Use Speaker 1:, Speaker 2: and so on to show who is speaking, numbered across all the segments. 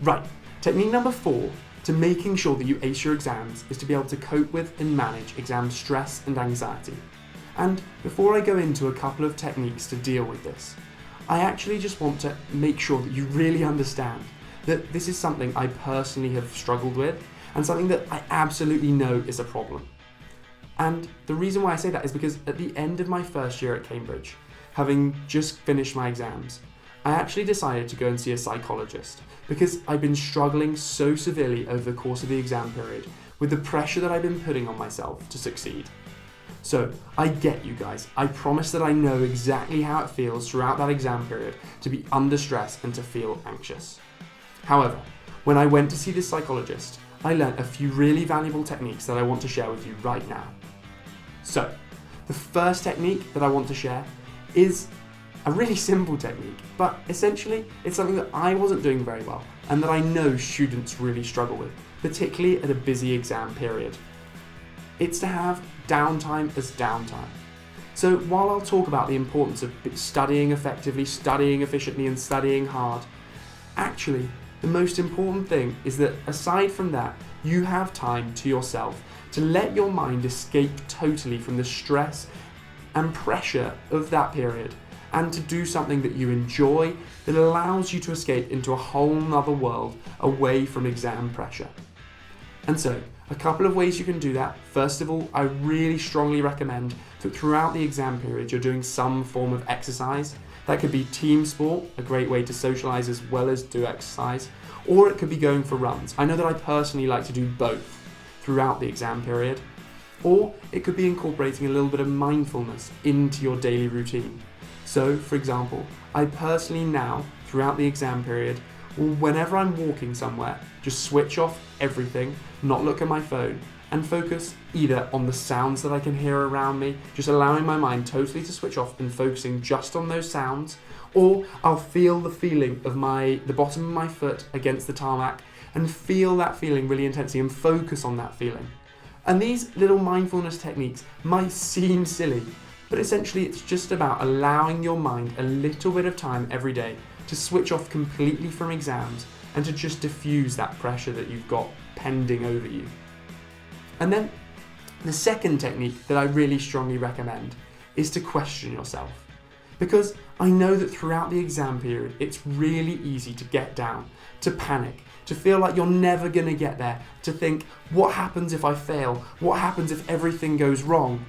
Speaker 1: Right, technique number 4 to making sure that you ace your exams is to be able to cope with and manage exam stress and anxiety. And before I go into a couple of techniques to deal with this, I actually just want to make sure that you really understand that this is something I personally have struggled with and something that I absolutely know is a problem. And the reason why I say that is because at the end of my first year at Cambridge, having just finished my exams, I actually decided to go and see a psychologist because I'd been struggling so severely over the course of the exam period with the pressure that I'd been putting on myself to succeed. So I get you guys, I promise that I know exactly how it feels throughout that exam period to be under stress and to feel anxious. However, when I went to see this psychologist, I learned a few really valuable techniques that I want to share with you right now. So, the first technique that I want to share is a really simple technique, but essentially it's something that I wasn't doing very well and that I know students really struggle with, particularly at a busy exam period. It's to have downtime as downtime. So while I'll talk about the importance of studying effectively, studying efficiently and studying hard, actually the most important thing is that aside from that, you have time to yourself to let your mind escape totally from the stress and pressure of that period and to do something that you enjoy that allows you to escape into a whole nother world away from exam pressure. And so, a couple of ways you can do that. First of all, I really strongly recommend that throughout the exam period you're doing some form of exercise. That could be team sport, a great way to socialise as well as do exercise, or it could be going for runs. I know that I personally like to do both throughout the exam period, or it could be incorporating a little bit of mindfulness into your daily routine. So, for example, I personally now, throughout the exam period, or whenever I'm walking somewhere, just switch off everything, not look at my phone, and focus either on the sounds that I can hear around me, just allowing my mind totally to switch off and focusing just on those sounds, or I'll feel the feeling of the bottom of my foot against the tarmac and feel that feeling really intensely and focus on that feeling. And these little mindfulness techniques might seem silly, but essentially it's just about allowing your mind a little bit of time every day to switch off completely from exams and to just diffuse that pressure that you've got pending over you. And then the second technique that I really strongly recommend is to question yourself. Because I know that throughout the exam period, it's really easy to get down, to panic, to feel like you're never going to get there, to think, what happens if I fail? What happens if everything goes wrong?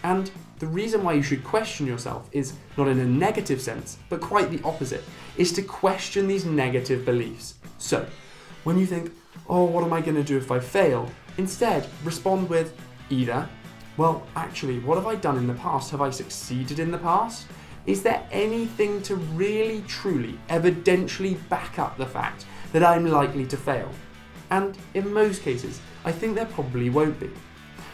Speaker 1: And the reason why you should question yourself is not in a negative sense, but quite the opposite, is to question these negative beliefs. So, when you think, oh, what am I going to do if I fail? Instead, respond with either, well, actually, what have I done in the past? Have I succeeded in the past? Is there anything to really, truly, evidentially back up the fact that I'm likely to fail? And in most cases, I think there probably won't be.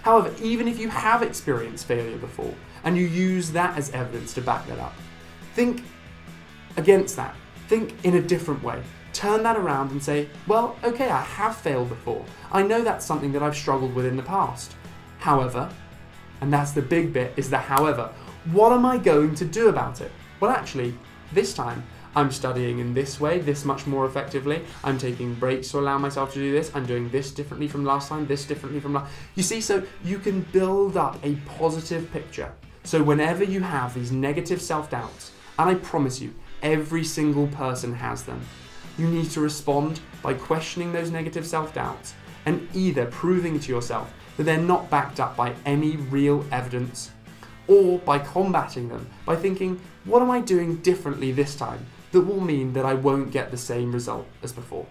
Speaker 1: However, even if you have experienced failure before, and you use that as evidence to back that up, think against that. Think in a different way. Turn that around and say, well, okay, I have failed before. I know that's something that I've struggled with in the past. However, and that's the big bit, is the however, what am I going to do about it? Well, actually, this time, I'm studying in this way, this much more effectively. I'm taking breaks to allow myself to do this. I'm doing this differently from last time, this differently from last. You see, so you can build up a positive picture. So whenever you have these negative self-doubts, and I promise you, every single person has them, you need to respond by questioning those negative self-doubts and either proving to yourself that they're not backed up by any real evidence, or by combating them by thinking, what am I doing differently this time that will mean that I won't get the same result as before?